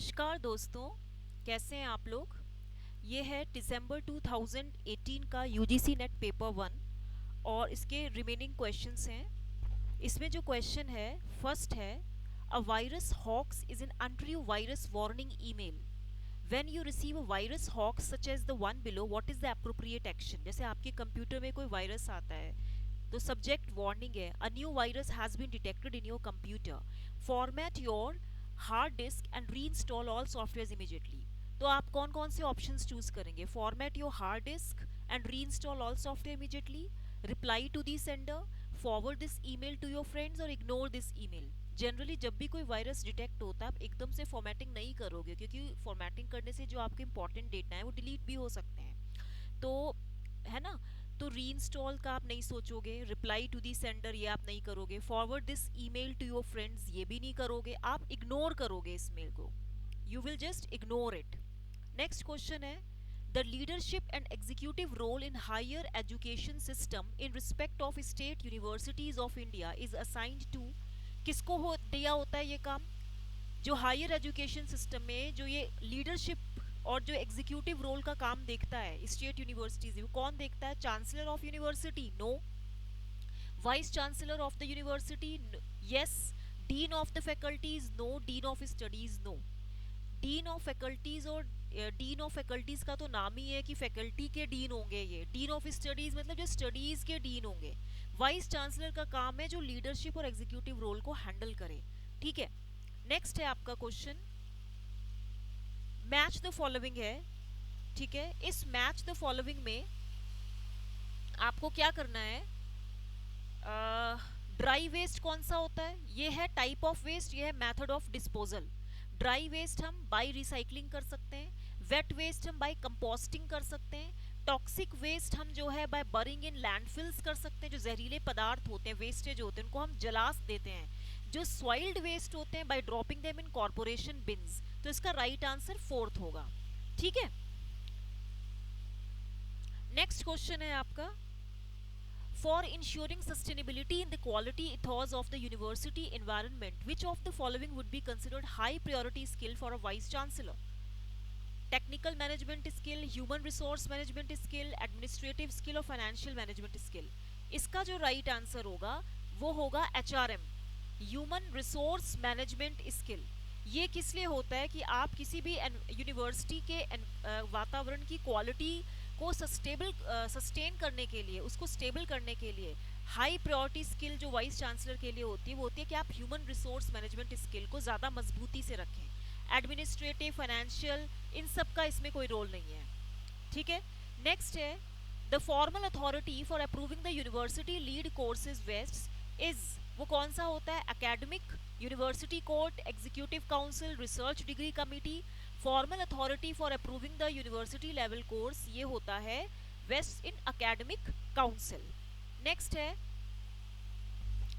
नमस्कार दोस्तों, कैसे हैं आप लोग। ये है दिसंबर 2018 का यूजीसी नेट पेपर वन और इसके रिमेनिंग क्वेश्चंस हैं। इसमें जो क्वेश्चन है, फर्स्ट है, a virus hoax is an untrue virus warning email. When you receive a virus hoax such as the one below, what is the appropriate action. जैसे आपके computer में कोई वायरस आता है तो सब्जेक्ट वार्निंग है, a new virus has been detected in your computer, format your hard disk and reinstall all software immediately. तो आप कौन कौन से ऑप्शंस चूज करेंगे? Format your hard disk and reinstall all software immediately, reply to the sender, forward this email to your friends और ignore this email. Generally जब भी कोई वायरस डिटेक्ट होता है आप एकदम से फॉर्मेटिंग नहीं करोगे, क्योंकि फॉर्मेटिंग करने से जो आपके इंपॉर्टेंट डेटा है वो डिलीट भी हो सकते हैं। तो है ना, तो रीइंस्टॉल का आप नहीं सोचोगे, रिप्लाई टू दी सेंडर ये आप नहीं करोगे, forward this email to your friends ये भी नहीं करोगे, आप इग्नोर करोगे इस मेल को। You will just ignore it. Next question है, the leadership and executive role in higher education system in respect of state universities of India is assigned to. किसको दिया होता है ये काम? जो हायर एजुकेशन सिस्टम में जो ये लीडरशिप और जो एग्जीक्यूटिव रोल का काम देखता है स्टेट यूनिवर्सिटीज में, वो कौन देखता है? Chancellor of university? No. Vice chancellor of the university? Yes. Dean of the faculties? No. Dean of studies? No. Dean of faculties और डीन ऑफ फैकल्टीज का तो नाम ही है कि फैकल्टी के डीन होंगे। ये डीन ऑफ स्टडीज मतलब जो स्टडीज के डीन होंगे। वाइस चांसलर का काम है जो लीडरशिप और एग्जीक्यूटिव रोल को हैंडल करे। ठीक है। नेक्स्ट है आपका क्वेश्चन, मैच द फॉलोइंग है। ठीक है, इस मैच द फॉलोइंग में आपको क्या करना है? ड्राई वेस्ट कौन सा होता है? ये है टाइप ऑफ वेस्ट, ये है method of disposal. Dry waste हम बाय रिसाइकलिंग कर सकते हैं, वेट वेस्ट हम बाय कंपोस्टिंग कर सकते हैं, टॉक्सिक वेस्ट हम जो है बाय बरिंग इन लैंडफिल्स कर सकते हैं। जो जहरीले पदार्थ होते हैं, वेस्टेज होते हैं, उनको हम जला देते हैं। जो सॉइल्ड वेस्ट होते हैं by dropping them in corporation bins. तो इसका राइट आंसर फोर्थ होगा। ठीक है। नेक्स्ट क्वेश्चन है आपका, for ensuring sustainability in the quality ethos of the university environment, which of the following would be considered high priority skill for a vice chancellor? Technical management skill, human resource management skill, administrative skill और financial management skill. इसका जो right answer होगा वो होगा HRM, human resource management skill. ये किस लिए होता है कि आप किसी भी यूनिवर्सिटी के वातावरण की क्वालिटी को सस्टेन करने के लिए, उसको स्टेबल करने के लिए हाई प्रायोरिटी स्किल जो वाइस चांसलर के लिए होती है वो होती है कि आप ह्यूमन रिसोर्स मैनेजमेंट स्किल को ज़्यादा मजबूती से रखें। एडमिनिस्ट्रेटिव, फाइनेंशियल, इन सब का इसमें कोई रोल नहीं है। ठीक है। नेक्स्ट है, the formal authority for approving the university lead courses vests is, वो कौन सा होता है? Academic, university court, executive council, research degree committee. Formal authority for approving the university level course ये होता है vests in academic council. Next है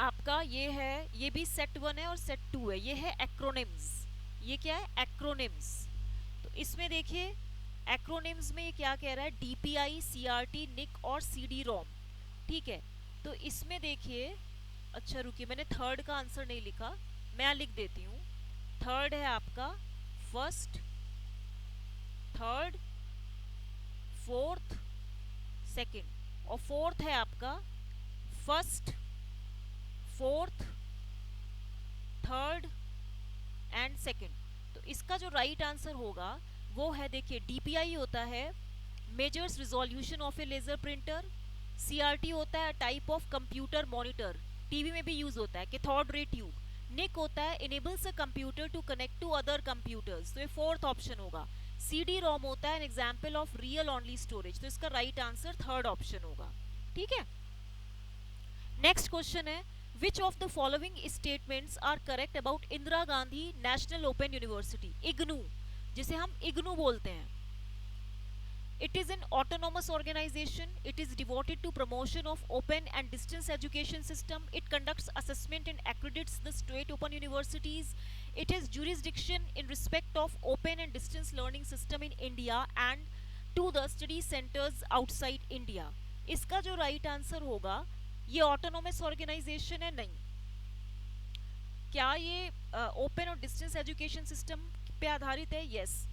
आपका, ये है, ये भी सेट वन है और सेट टू है, ये है एक्रोनिम्स। ये क्या है? एक्रोनिम्स। तो इसमें देखिए एक्रोनिम्स में ये क्या कह रहा है? डीपीआई, सीआरटी, निक और सीडी रोम। ठीक है। तो इसमें देखिए, अच्छा रुकिए, मैंने थर्ड का आंसर नहीं लिखा, मैं लिख देती हूँ। थर्ड है आपका फर्स्ट, थर्ड, फोर्थ, सेकंड, और फोर्थ है आपका first, fourth, third and second. तो इसका जो राइट आंसर होगा वो है, देखिए, डीपीआई होता है measures resolution of a laser printer, CRT होता है type of computer monitor, TV में भी यूज होता है, कैथोड रे ट्यूब। निक होता है enables a computer to connect to other computers, तो ये फोर्थ ऑप्शन होगा। सीडी रोम होता है an example of read only storage, तो इसका राइट आंसर थर्ड ऑप्शन होगा। ठीक है। नेक्स्ट क्वेश्चन है, which of the following statements are correct about Indira Gandhi national open university, IGNOU, जिसे हम इग्नू बोलते हैं। It is an autonomous organization. It is devoted to promotion of open and distance education system. It conducts assessment and accredits the state open universities. It has jurisdiction in respect of open and distance learning system in India and to the study centers outside India. इसका जो right answer होगा, ये autonomous organization है नहीं। क्या ये open और distance education system पे आधारित है, यस।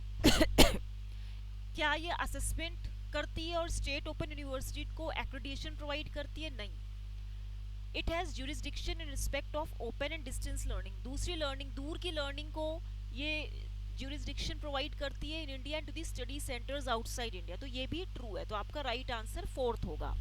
क्या ये असेसमेंट करती है और स्टेट ओपन यूनिवर्सिटी को एक्रेडिटेशन प्रोवाइड करती है? नहीं। It has jurisdiction in respect of open and distance learning, दूसरी लर्निंग, दूर की लर्निंग को ये jurisdiction प्रोवाइड करती है in India and to the study centres outside India. तो ये भी ट्रू है, तो आपका राइट आंसर फोर्थ होगा।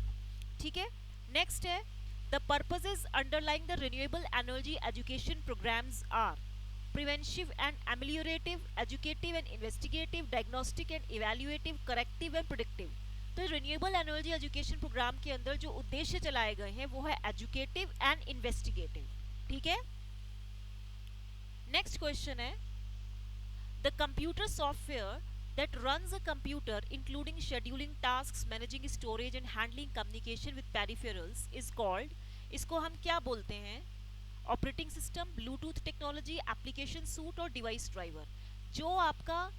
ठीक है, नेक्स्ट है the purposes underlying the renewable energy education programmes are preventive and ameliorative, educative and investigative, diagnostic and evaluative, corrective and predictive। तो रिन्यूएबल एनर्जी एजुकेशन प्रोग्राम के अंदर जो उद्देश्य चलाए गए हैं वो है एजुकेटिव एंड इन्वेस्टिगेटिव। ठीक है, नेक्स्ट क्वेश्चन है the computer software that runs a computer including scheduling tasks, managing storage and handling communication with peripherals is called, इसको हम क्या बोलते हैं? Operating system, Bluetooth technology, application suit और डिवाइस ड्राइवर। जो आपका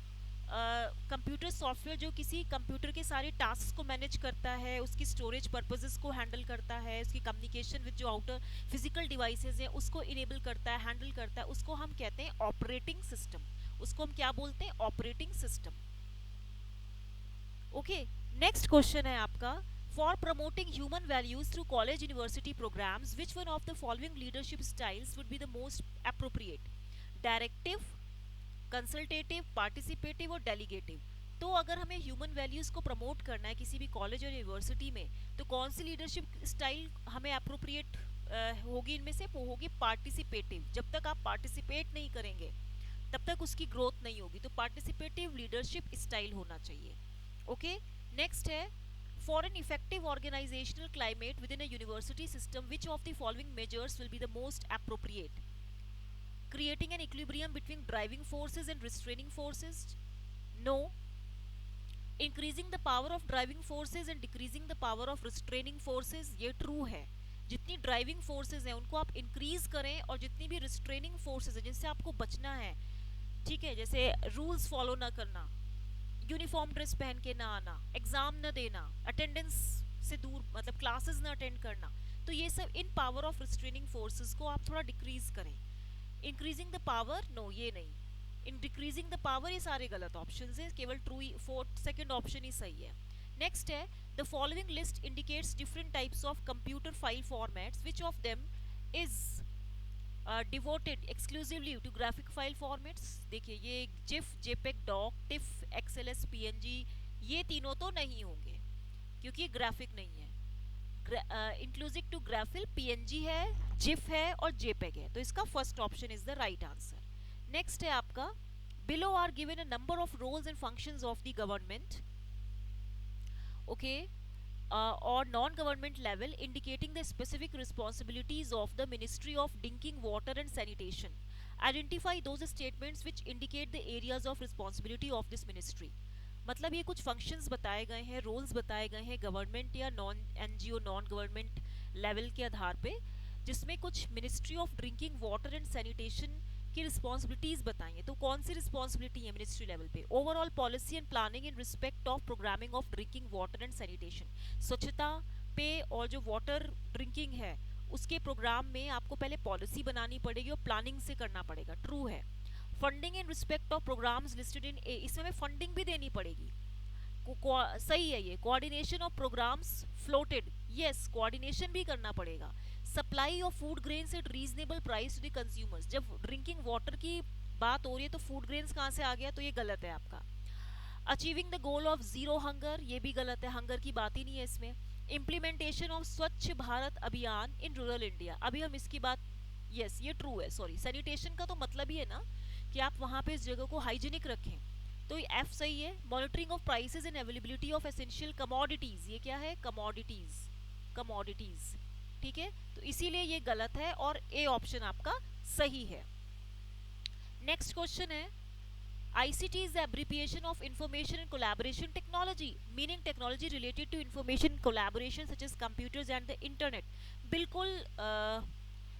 कंप्यूटर सॉफ्टवेयर जो किसी कंप्यूटर के सारे टास्क को मैनेज करता है, उसकी स्टोरेज पर्पसेस को हैंडल करता है, उसकी कम्युनिकेशन विद जो आउटर फिजिकल डिवाइसेस हैं उसको इनेबल करता है, हैंडल करता है, उसको हम कहते हैं ऑपरेटिंग सिस्टम। उसको हम क्या बोलते हैं? Operating system. Okay, next question है आपका For promoting human values through college university programs, which one of the following leadership styles would be the most appropriate? Directive, consultative, participative और delegative। तो अगर हमें ह्यूमन वैल्यूज को promote करना है किसी भी कॉलेज और यूनिवर्सिटी में, तो कौन सी लीडरशिप स्टाइल हमें अप्रोप्रिएट होगी? इनमें से वो होगी पार्टिसिपेटिव। जब तक आप पार्टिसिपेट नहीं करेंगे तब तक उसकी ग्रोथ नहीं होगी, तो पार्टिसिपेटिव लीडरशिप स्टाइल होना चाहिए। ओके, नेक्स्ट है For an effective organizational climate within a university system, which of the following measures will be the most appropriate? Creating an equilibrium between driving forces and restraining forces? No. Increasing the power of driving forces and decreasing the power of restraining forces? ये true है। जितनी driving forces हैं उनको आप increase करें और जितनी भी रिस्ट्रेनिंग फोर्सेज हैं जिनसे आपको बचना है, ठीक है, जैसे रूल्स फॉलो ना करना, यूनिफॉर्म ड्रेस पहन के ना आना, एग्जाम ना देना, अटेंडेंस से दूर मतलब क्लासेस ना अटेंड करना, तो ये सब इन पावर ऑफ रिस्ट्रेनिंग फोर्सेस को आप थोड़ा डिक्रीज करें। इंक्रीजिंग द पावर, नो ये नहीं। इन डिक्रीजिंग द पावर ये सारे गलत ऑप्शंस हैं, केवल ट्रू फोर्थ सेकंड ऑप्शन ही सही है। नेक्स्ट है the following list indicates different types of computer file formats, which of them is devoted exclusively to graphic file formats. देखिए ये GIF, JPEG, DOC, TIFF, XLS, PNG, ये तीनों तो नहीं होंगे क्योंकि ये ग्राफिक नहीं है। इंक्लूसिव टू ग्राफिल पीएनजी है, जिफ है और जेपेग है, तो इसका first option is the right answer. Next है आपका below are given a number of roles and functions of the government, okay, or non-government level, indicating the specific responsibilities of the Ministry of Drinking Water and Sanitation. Identify those statements which indicate the areas of responsibility of this ministry। मतलब ये कुछ functions बताए गए हैं, roles बताए गए हैं government या non NGO non government level के आधार पे, जिसमें कुछ ministry of drinking water and sanitation की रिस्पॉन्सिबिलिटीज बताई हैं। तो कौन सी रिस्पॉन्सिबिलिटी है मिनिस्ट्री लेवल पे? Overall policy and planning in respect of programming of drinking water and sanitation. स्वच्छता पे और जो वाटर ड्रिंकिंग है उसके प्रोग्राम में आपको पहले पॉलिसी बनानी पड़ेगी और प्लानिंग से करना पड़ेगा, ट्रू है। Funding in respect of programmes listed in A, इसमें फंडिंग भी देनी पड़ेगी, सही है ये। Coordination of programmes floated, yes, coordination भी करना पड़ेगा। Supply of food grains at reasonable price to the consumers, जब ड्रिंकिंग वाटर की बात हो रही है तो फूड ग्रेन्स कहाँ से आ गया? तो ये गलत है आपका। Achieving the goal of zero hunger, ये भी गलत है, हंगर की बात ही नहीं है इसमें। इम्प्लीमेंटेशन ऑफ स्वच्छ भारत अभियान इन रूरल इंडिया, अभी हम इसकी बात, यस ये ट्रू है, सॉरी। सैनिटेशन का तो मतलब ही है ना कि आप वहाँ पे इस जगह को हाइजीनिक रखें, तो ये एफ सही है। Monitoring of prices and availability of essential commodities, ये क्या है? कमोडिटीज, कमोडिटीज, ठीक है, तो इसीलिए ये गलत है और ए ऑप्शन आपका सही है। नेक्स्ट क्वेश्चन है ICT is the abbreviation of information and collaboration technology, meaning technology related to information collaboration such as computers and the internet। बिल्कुल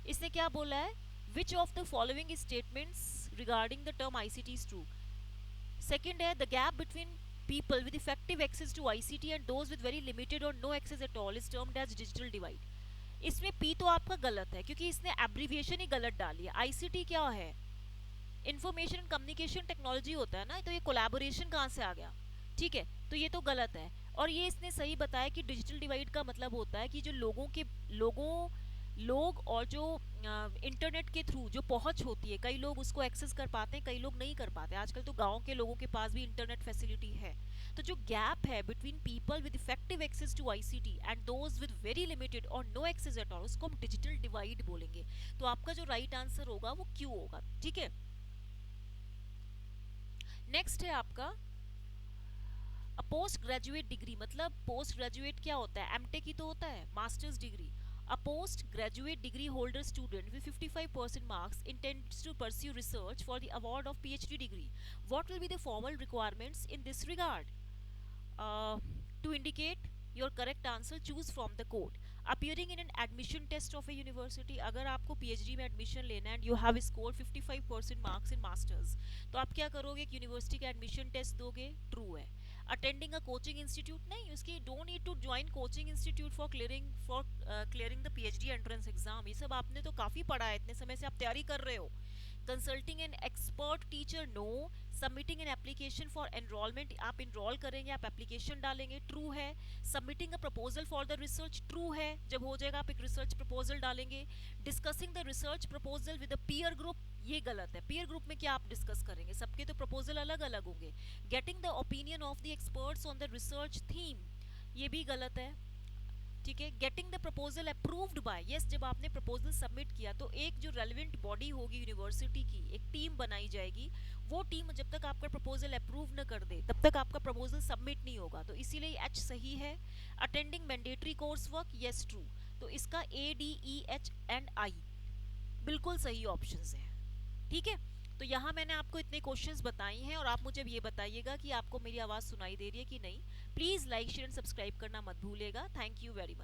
इसने क्या बोला है? Which of the following statements regarding the term ICT is true? Second है the gap between people with effective access to ICT and those with very limited or no access at all is termed as digital divide। इसमें P तो आपका गलत है क्योंकि इसने abbreviation ही गलत डाली है। ICT क्या है? इंफॉर्मेशन एंड कम्युनिकेशन टेक्नोलॉजी होता है ना, तो ये कोलैबोरेशन कहाँ से आ गया? ठीक है, तो ये तो गलत है। और ये इसने सही बताया कि डिजिटल डिवाइड का मतलब होता है कि जो लोगों लोग और जो इंटरनेट के थ्रू जो पहुंच होती है, कई लोग उसको एक्सेस कर पाते हैं, कई लोग नहीं कर पाते। आजकल तो गांव के लोगों के पास भी इंटरनेट फैसिलिटी है। तो जो गैप है between people with effective access to ICT and those with very limited और नो एक्सेस एट ऑल, उसको हम डिजिटल डिवाइड बोलेंगे। तो आपका जो राइट आंसर होगा वो क्यू होगा। ठीक है, नेक्स्ट है आपका पोस्ट ग्रेजुएट डिग्री। मतलब पोस्ट ग्रेजुएट क्या होता है? एमटेक ही तो होता है, masters degree. A postgraduate degree holder student with 55% marks intends to pursue research for the award of PhD degree. What will be the formal requirements in this regard? Uh, to indicate your correct answer, choose from the code. Appearing in an admission test of a university, अगर आपको PhD में admission लेना है and you have scored 55% marks in masters, तो आप क्या करोगे? एक यूनिवर्सिटी का admission test दोगे, ट्रू है। अटेंडिंग अ कोचिंग इंस्टीट्यूट, नहीं, उसकी don't need to join coaching institute for clearing the PhD entrance exam. ये सब आपने तो काफी पढ़ा है, इतने समय से आप तैयारी कर रहे हो। Consulting an expert teacher, no. Submitting an application for enrolment, आप इनरोल करेंगे, आप एप्लीकेशन डालेंगे, ट्रू है। Submitting a proposal for the research, true है, जब हो जाएगा आप एक रिसर्च प्रपोजल डालेंगे। Discussing the research proposal with a peer group, ये गलत है। पीयर ग्रुप में क्या आप डिस्कस करेंगे? सबके तो प्रपोजल अलग अलग होंगे। Getting the opinion of the experts on the research theme, ये भी गलत है। ठीक है, getting the proposal approved by, yes, जब आपने प्रपोजल सबमिट किया तो एक जो रेलेवेंट बॉडी होगी यूनिवर्सिटी की, एक टीम बनाई जाएगी। वो टीम जब तक आपका प्रपोजल अप्रूव न कर दे तब तक आपका प्रपोजल सबमिट नहीं होगा, तो इसीलिए एच सही है। Attending mandatory course work, yes, true. तो इसका A D E H and I बिल्कुल सही ऑप्शंस हैं। ठीक है, तो यहाँ मैंने आपको इतने क्वेश्चंस बताए हैं, और आप मुझे अब ये बताइएगा कि आपको मेरी आवाज़ सुनाई दे रही है कि नहीं। Please like share and subscribe करना मत भूलिएगा। Thank you very much.